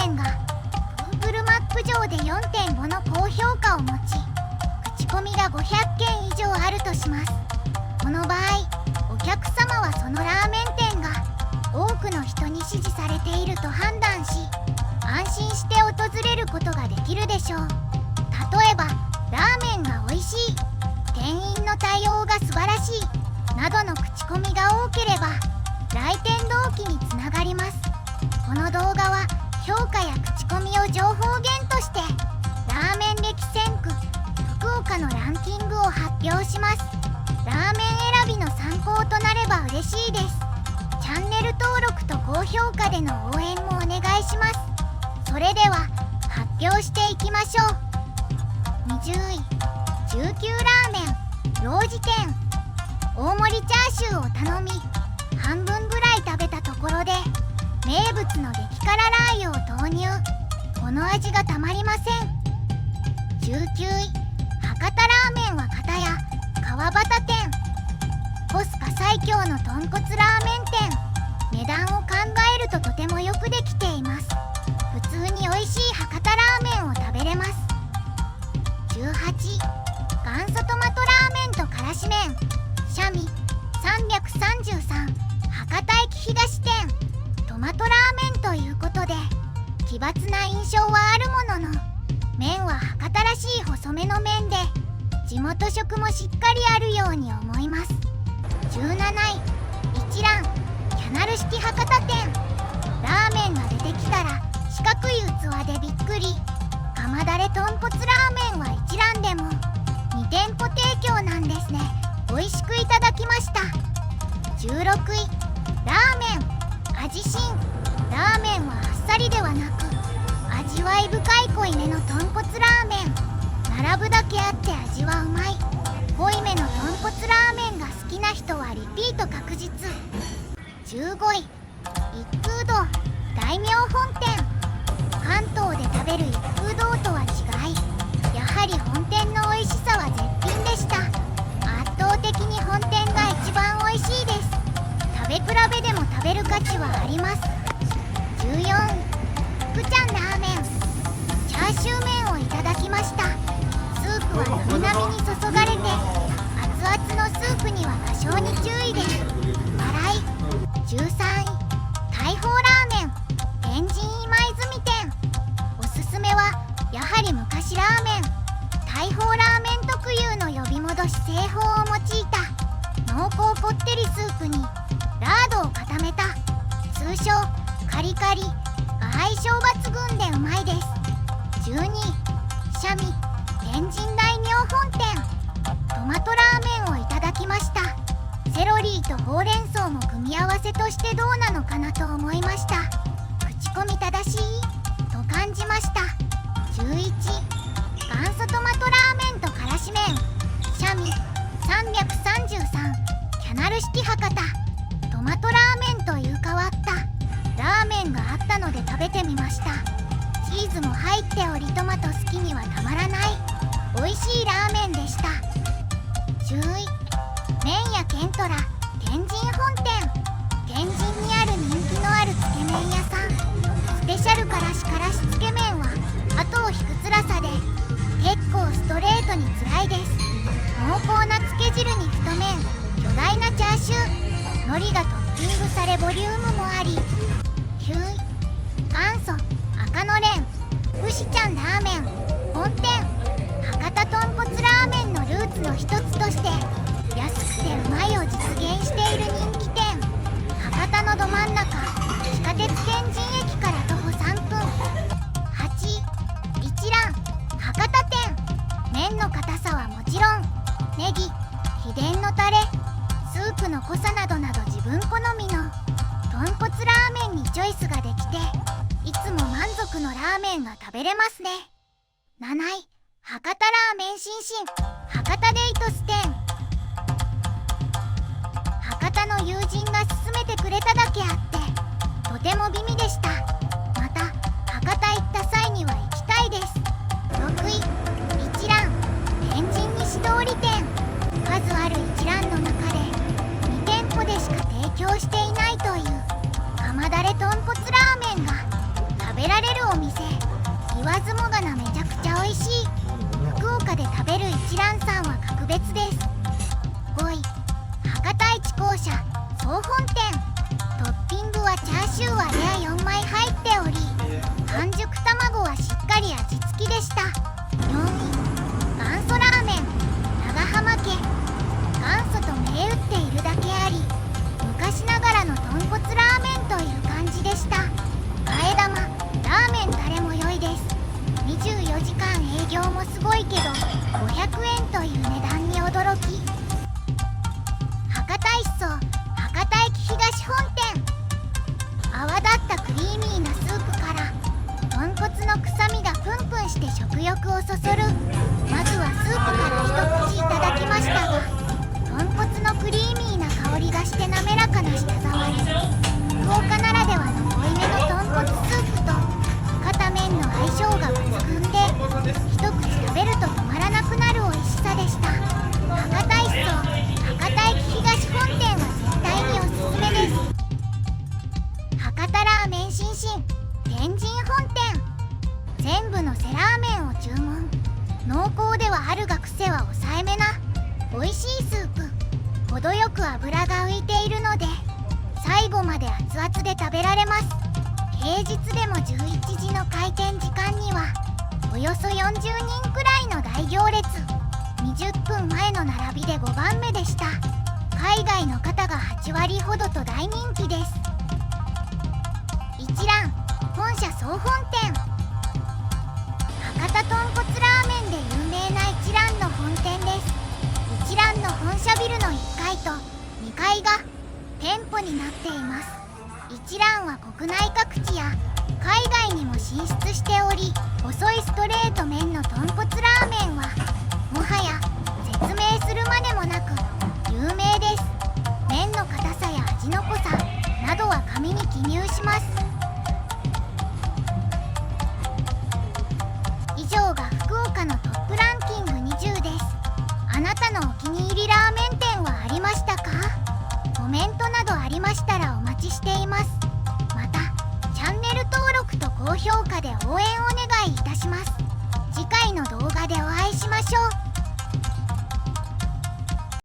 メンが Google マップ上で 4.5 の高評価を持ち、口コミが500件以上あるとします。この場合、お客様はそのラーメン店が多くの人に支持されていると判断し、安心して訪れることができるでしょう。例えば、ラーメンが美味しい、店員の対応が素晴らしいなどの口コミが多ければ、来店動機につながります。この動画は評価や口コミを情報源として、ラーメン激戦区福岡のランキングを発表します。ラーメン選びの参考となれば嬉しいです。チャンネル登録と高評価での応援もお願いします。それでは発表していきましょう。20位、19ラーメン老寺店。大盛りチャーシューを頼み、半分ぐらい食べたところで名物の激辛ラー油を投入。この味がたまりません。19位、博多ラーメンは片や川端店。コスパ最強の豚骨ラーメン店。値段を考えるととてもよくできています。普通に美味しい博多ラーメンを食べれます。18、元祖トマトラーメンとからし麺。シャミ333博多駅東店。トマトラーメンということで奇抜な印象はあるものの、麺は博多らしい細めの麺で地元食もしっかりあるように思います。17位、一蘭キャナル式博多店。ラーメンが出てきたら四角い器でびっくり。釜だれ豚骨ラーメンは一蘭でも2店舗提供なんですね。美味しくいただきました。16位、ラーメン味新。ラーメンはあっさりではなく味わい深い濃いめの豚骨ラーメン。並ぶだけあって味はうまい。濃いめの豚骨ラーメンが好きな人はリピート確実。15位、一風堂大名本店。関東で食べる一風堂とは違い、やはり本店の美味しさは絶品でした。圧倒的に本店が一番美味しいです。食べ比べでも食べる価値はあります。14位、福ちゃんラーメン。チャーシュー麺をいただきました。スープはなみなみに注がれて、熱々のスープには多少に注意です。笑い。13位、大砲ラーメン天神今泉店。おすすめはやはり昔ラーメン。大砲ラーメン特有の呼び戻し製法を用いた濃厚こってりスープにラードを固めた通称カリカリが相性抜群でうまいです。12位、シャミ天神大名本店。トマトラーメンをいただきました。セロリーとほうれん草も組み合わせとしてどうなのかなと思いました。口コミ正しいと感じました。11、元祖トマトラーメンとからし麺。シャミ333キャナル式博多。トマトラーメンという変わったラーメンがあったので食べてみました。チーズも入っておりトマト好きにはたまらない美味しいラーメンでした。10位、麺屋ケントラ天神本店。天神にある人気のあるつけ麺屋さん。スペシャルからしからしつけ麺は後を引く辛さで結構ストレートに辛いです。濃厚なつけ汁に太麺、巨大なチャーシュー、海苔がトッピングされボリュームもあり。9位、元祖赤のれん牛ちゃんラーメン本店。博多豚骨ラーメンのルーツの一つとして安くてうまいを実現している人気店。博多のど真ん中、地下鉄天神駅から徒歩3分。8位、一蘭博多店。麺の硬さはもちろんネギ、秘伝のタレ、スープの濃さなどなど自分好みの豚骨ラーメンにチョイスができて、いつも満足のラーメンが食べれますね。7位、博多ラーメン新進博多デイトス店。博多の友人が勧めてくれただけあってとても美味でした。また博多行った際には行きたいです。6位、一蘭天神西通り店。数ある一蘭の中で2店舗でしか提供していないという釜だれ豚骨ラーメンが食べられるおお店言わずもがなめちゃくちゃ美味しい。福岡で食べる一蘭さんは格別です。5位博多一校舎総本店。トッピングはチャーシューはレア4枚入っており、半熟卵はしっかり味付きでした。4位元祖ラーメン長浜家。元祖と銘打っているだけあり、昔ながらの豚骨ラーメンという感じでした。替え玉ラーメンタレも良いです。24時間営業もすごいけど500円という値段に驚き。博多一層博多駅東本店。泡立ったクリーミーなスープから豚骨の臭みがプンプンして食欲をそそる。まずはスープから一口いただきましたが、豚骨のクリーミーな香りがして滑らかな舌触り。福岡ならではの濃いめの豚骨スープと硬麺の相性が抜群で、一口食べると止まらなくなる美味しさでした。博多一層博多駅東本店は絶対におすすめです。博多ラーメン新進天神本店。全部のせラーメンを注文。濃厚ではあるが癖は抑えめな美味しいスープ。程よく油が浮いているので最後まで熱々で食べられます。平日でも11時の開店時間にはおよそ40人くらいの大行列。20分前の並びで5番目でした。海外の方が8割ほどと大人気です。一蘭本社総本店。博多豚骨ラーメンで有名な一蘭の本店です。一蘭の本社ビルの1階と2階が店舗になっています。一蘭は国内各地や海外にも進出しており、細いストレート麺の豚骨ラーメンはもはや説明するまでもなく有名です。麺の硬さや味の濃さなどは紙に記入します。以上が福岡のトップランキング20です。あなたのお気に入りラーメン店はありましたか？コメントなどありましたらお待ちしています。またチャンネル登録と高評価で応援お願いいたします。次回の動